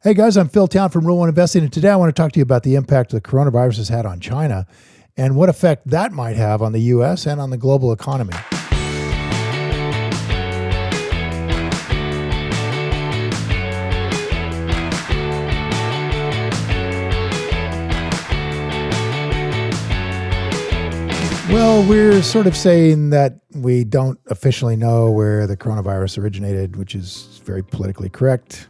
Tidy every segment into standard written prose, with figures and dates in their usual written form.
Hey guys, I'm Phil Town from Rule One Investing, and today I want to talk to you about the impact the coronavirus has had on China and what effect that might have on the U.S. and on the global economy. Well, we're sort of saying that we don't officially know where the coronavirus originated, which is very politically correct,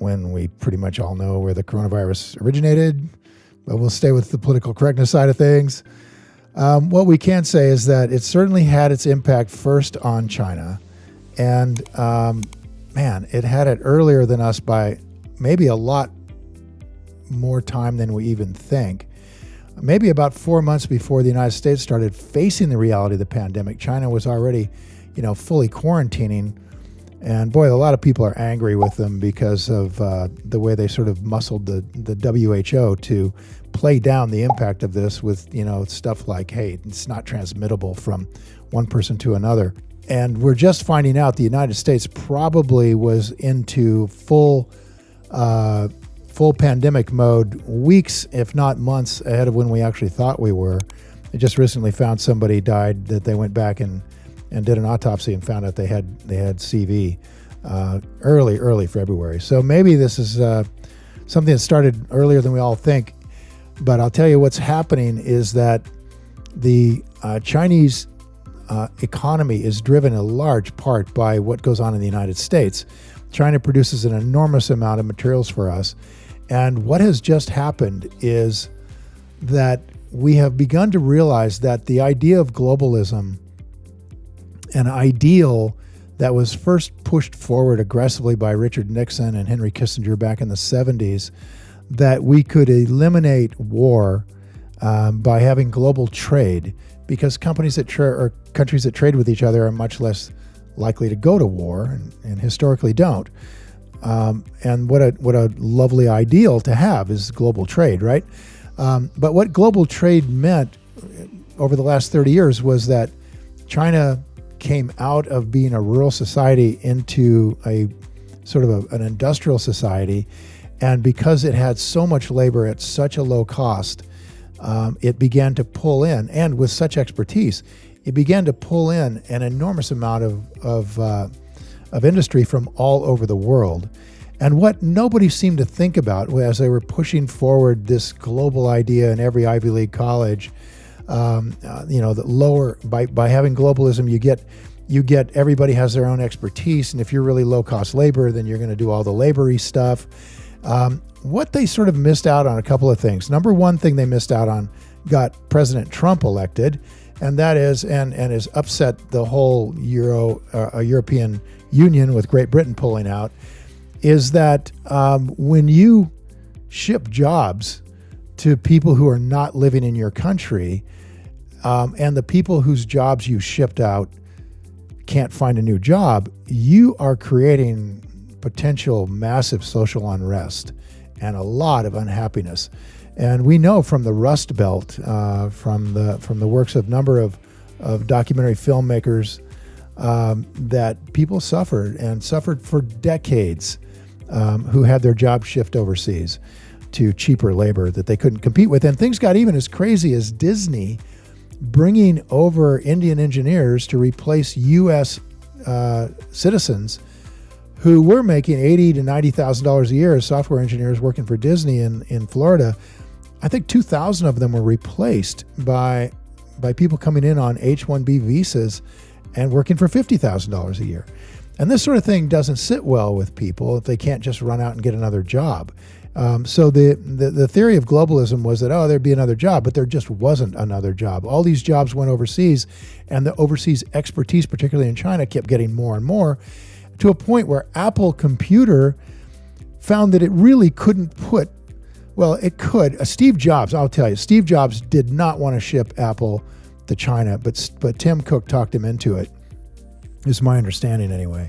when we pretty much all know where the coronavirus originated, but we'll stay with the political correctness side of things. What we can say is that it certainly had its impact first on China, and it had it earlier than us by maybe a lot more time than we even think. Maybe about 4 months before the United States started facing the reality of the pandemic, China was already, fully quarantining. And boy, a lot of people are angry with them because of the way they sort of muscled the WHO to play down the impact of this with, stuff like, hey, it's not transmittable from one person to another. And we're just finding out the United States probably was into full pandemic mode weeks, if not months ahead of when we actually thought we were. They just recently found somebody died that they went back and did an autopsy and found out they had CV early February. So maybe this is something that started earlier than we all think. But I'll tell you what's happening is that the Chinese economy is driven in large part by what goes on in the United States. China produces an enormous amount of materials for us. And what has just happened is that we have begun to realize that the idea of globalism, an ideal that was first pushed forward aggressively by Richard Nixon and Henry Kissinger back in the 70s, that we could eliminate war by having global trade, because companies or countries that trade with each other are much less likely to go to war and historically don't. And what a lovely ideal to have is global trade, right? But what global trade meant over the last 30 years was that China came out of being a rural society into a sort of an industrial society. And because it had so much labor at such a low cost, it began to pull in, and with such expertise, it began to pull in an enormous amount of industry from all over the world. And what nobody seemed to think about as they were pushing forward this global idea in every Ivy League college, that lower by having globalism, you get everybody has their own expertise, and if you're really low cost labor, then you're going to do all the labory stuff. What they sort of missed out on a couple of things. Number one thing they missed out on got President Trump elected, and that is and has upset the whole European Union with Great Britain pulling out, is that when you ship jobs to people who are not living in your country, and the people whose jobs you shipped out can't find a new job, you are creating potential massive social unrest and a lot of unhappiness. And we know from the Rust Belt, from the works of a number of documentary filmmakers, that people suffered for decades, who had their jobs shift overseas to cheaper labor that they couldn't compete with. And things got even as crazy as Disney bringing over Indian engineers to replace U.S. Citizens who were making $80,000 to $90,000 a year as software engineers working for Disney in Florida. I think 2,000 of them were replaced by people coming in on H-1B visas and working for $50,000 a year. And this sort of thing doesn't sit well with people if they can't just run out and get another job. So the theory of globalism was that, there'd be another job, but there just wasn't another job. All these jobs went overseas, and the overseas expertise, particularly in China, kept getting more and more, to a point where Apple Computer found that it really couldn't it could. Steve Jobs, I'll tell you, Steve Jobs did not want to ship Apple to China, but Tim Cook talked him into it, is my understanding anyway.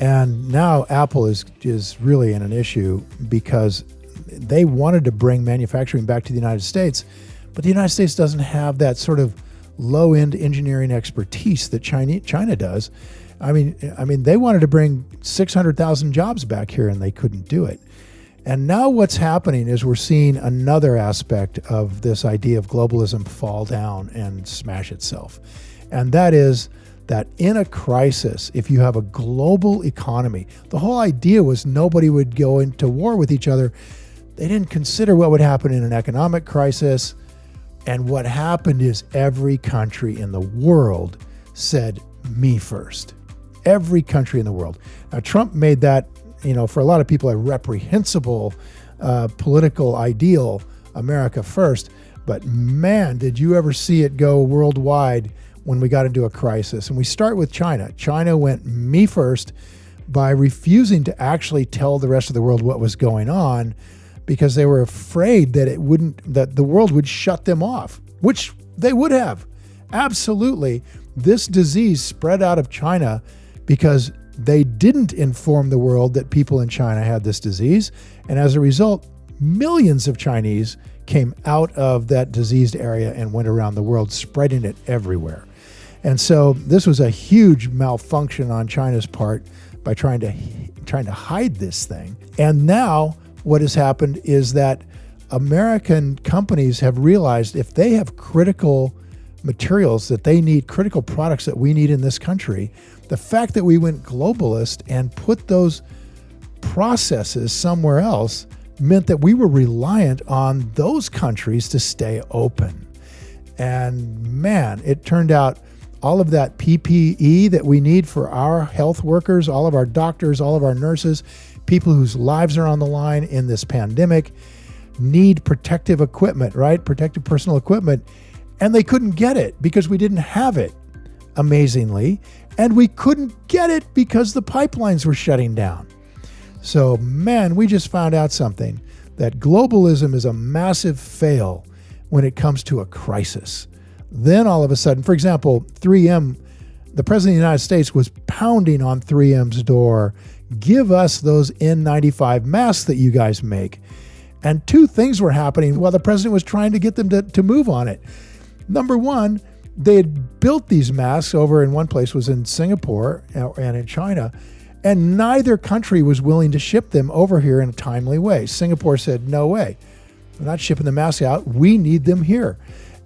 And now Apple is really in an issue because they wanted to bring manufacturing back to the United States, but the United States doesn't have that sort of low-end engineering expertise that China does. I mean, they wanted to bring 600,000 jobs back here, and they couldn't do it. And now what's happening is we're seeing another aspect of this idea of globalism fall down and smash itself. And that is that in a crisis, if you have a global economy, the whole idea was nobody would go into war with each other. They didn't consider what would happen in an economic crisis. And what happened is every country in the world said, me first. Every country in the world. Now, Trump made that, for a lot of people, a reprehensible political ideal, America first. But man, did you ever see it go worldwide when we got into a crisis? And we start with China. China went me first by refusing to actually tell the rest of the world what was going on, because they were afraid that the world would shut them off, which they would have. Absolutely. This disease spread out of China because they didn't inform the world that people in China had this disease. And as a result, millions of Chinese came out of that diseased area and went around the world, spreading it everywhere. And so this was a huge malfunction on China's part by trying to hide this thing. And now what has happened is that American companies have realized if they have critical materials that they need, critical products that we need in this country, the fact that we went globalist and put those processes somewhere else meant that we were reliant on those countries to stay open. And man, it turned out all of that PPE that we need for our health workers, all of our doctors, all of our nurses, people whose lives are on the line in this pandemic, need protective equipment, right? Protective personal equipment. And they couldn't get it because we didn't have it, amazingly. And we couldn't get it because the pipelines were shutting down. So, man, we just found out something, that globalism is a massive fail when it comes to a crisis. Then all of a sudden, for example, 3M, the President of the United States was pounding on 3M's door, give us those N95 masks that you guys make. And two things were happening while the president was trying to get them to move on it. Number one, they had built these masks over in one place, was in Singapore and in China, and neither country was willing to ship them over here in a timely way. Singapore said, no way, we're not shipping the masks out, we need them here.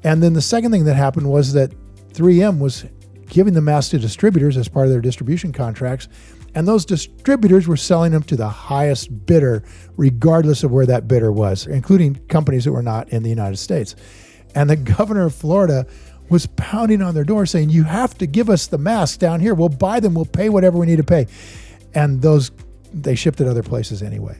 And then the second thing that happened was that 3M was giving the masks to distributors as part of their distribution contracts, and those distributors were selling them to the highest bidder, regardless of where that bidder was, including companies that were not in the United States. And the governor of Florida was pounding on their door saying, you have to give us the masks down here. We'll buy them. We'll pay whatever we need to pay. And they shipped it other places anyway.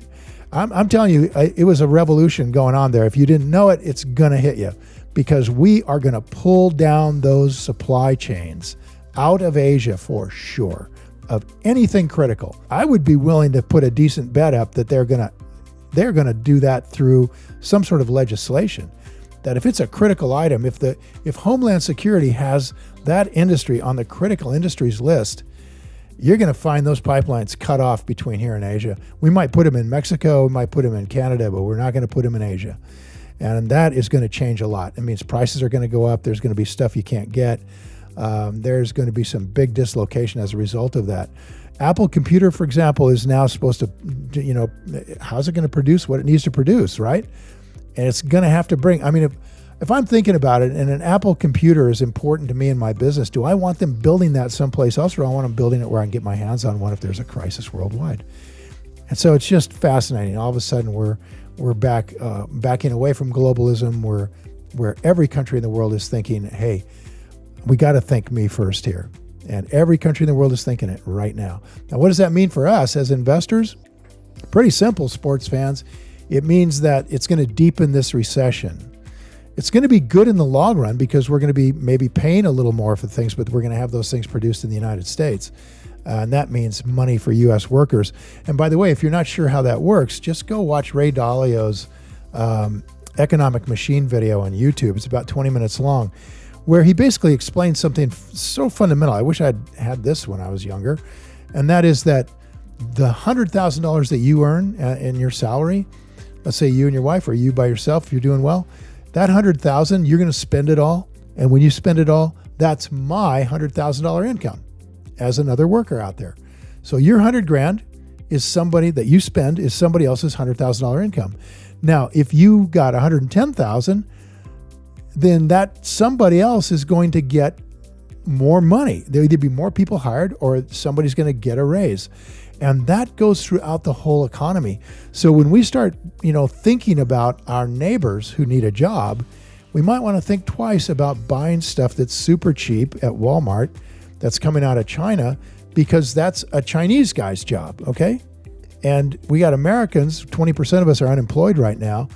I'm telling you, it was a revolution going on there. If you didn't know it, it's going to hit you, because we are going to pull down those supply chains out of Asia for sure, of anything critical. I would be willing to put a decent bet up that they're going to do that through some sort of legislation. That if it's a critical item, if Homeland Security has that industry on the critical industries list, you're going to find those pipelines cut off between here and Asia. We might put them in Mexico, we might put them in Canada, but we're not going to put them in Asia. And that is going to change a lot. It means prices are going to go up. There's going to be stuff you can't get. There's going to be some big dislocation as a result of that. Apple Computer, for example, is now supposed to, how's it going to produce what it needs to produce, right? And it's going to have to bring, if I'm thinking about it and an Apple computer is important to me in my business, do I want them building that someplace else, or do I want them building it where I can get my hands on one if there's a crisis worldwide? And so it's just fascinating. All of a sudden we're backing away from globalism, where every country in the world is thinking, hey, we got to think me first here. And every country in the world is thinking it right now. Now, what does that mean for us as investors? Pretty simple, sports fans. It means that it's going to deepen this recession. It's going to be good in the long run because we're going to be maybe paying a little more for things, but we're going to have those things produced in the United States. And that means money for U.S. workers. And by the way, if you're not sure how that works, just go watch Ray Dalio's Economic Machine video on YouTube. It's about 20 minutes long, where he basically explains something so fundamental. I wish I'd had this when I was younger. And that is that the $100,000 that you earn in your salary, let's say you and your wife, or you by yourself, if you're doing well, that $100,000, you're going to spend it all. And when you spend it all, that's my $100,000 income as another worker out there. So your $100,000, is somebody that you spend is somebody else's $100,000 income. Now, if you got $110,000, then that somebody else is going to get more money. There'll either be more people hired or somebody's going to get a raise. And that goes throughout the whole economy. So when we start, thinking about our neighbors who need a job, we might want to think twice about buying stuff that's super cheap at Walmart that's coming out of China, because that's a Chinese guy's job, okay? And we got Americans, 20% of us are unemployed right now.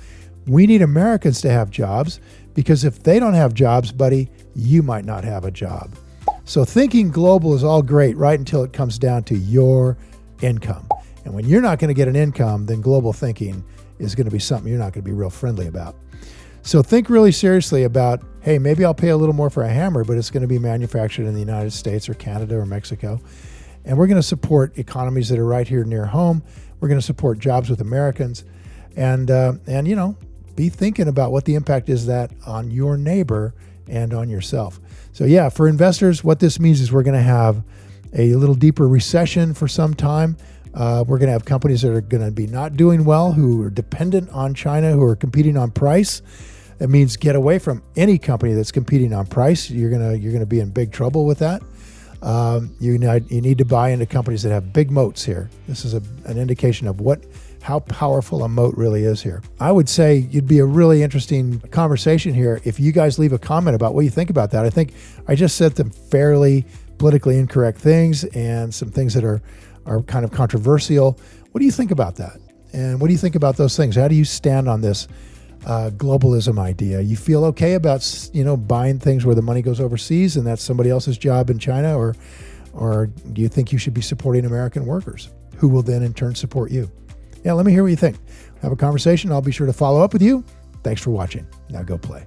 We need Americans to have jobs, because if they don't have jobs, buddy, you might not have a job. So thinking global is all great right until it comes down to your income. And when you're not going to get an income, then global thinking is going to be something you're not going to be real friendly about. So think really seriously about, hey, maybe I'll pay a little more for a hammer, but it's going to be manufactured in the United States or Canada or Mexico. And we're going to support economies that are right here near home. We're going to support jobs with Americans, and be thinking about what the impact is that on your neighbor and on yourself. So yeah, for investors, what this means is we're going to have a little deeper recession for some time. We're going to have companies that are going to be not doing well, who are dependent on China, who are competing on price. It means get away from any company that's competing on price. You're gonna be in big trouble with that. You need to buy into companies that have big moats here. This is an indication of how powerful a moat really is here. I would say it'd be a really interesting conversation here if you guys leave a comment about what you think about that. I think I just said some fairly politically incorrect things and some things that are kind of controversial. What do you think about that? And what do you think about those things? How do you stand on this globalism idea? You feel okay about buying things where the money goes overseas and that's somebody else's job in China, or do you think you should be supporting American workers who will then in turn support you? Yeah, let me hear what you think. Have a conversation. I'll be sure to follow up with you. Thanks for watching. Now go play.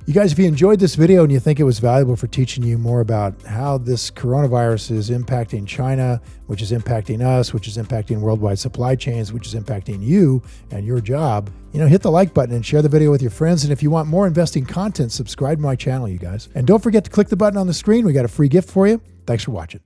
You guys, if you enjoyed this video and you think it was valuable for teaching you more about how this coronavirus is impacting China, which is impacting us, which is impacting worldwide supply chains, which is impacting you and your job, hit the like button and share the video with your friends. And if you want more investing content, subscribe to my channel, you guys. And don't forget to click the button on the screen. We got a free gift for you. Thanks for watching.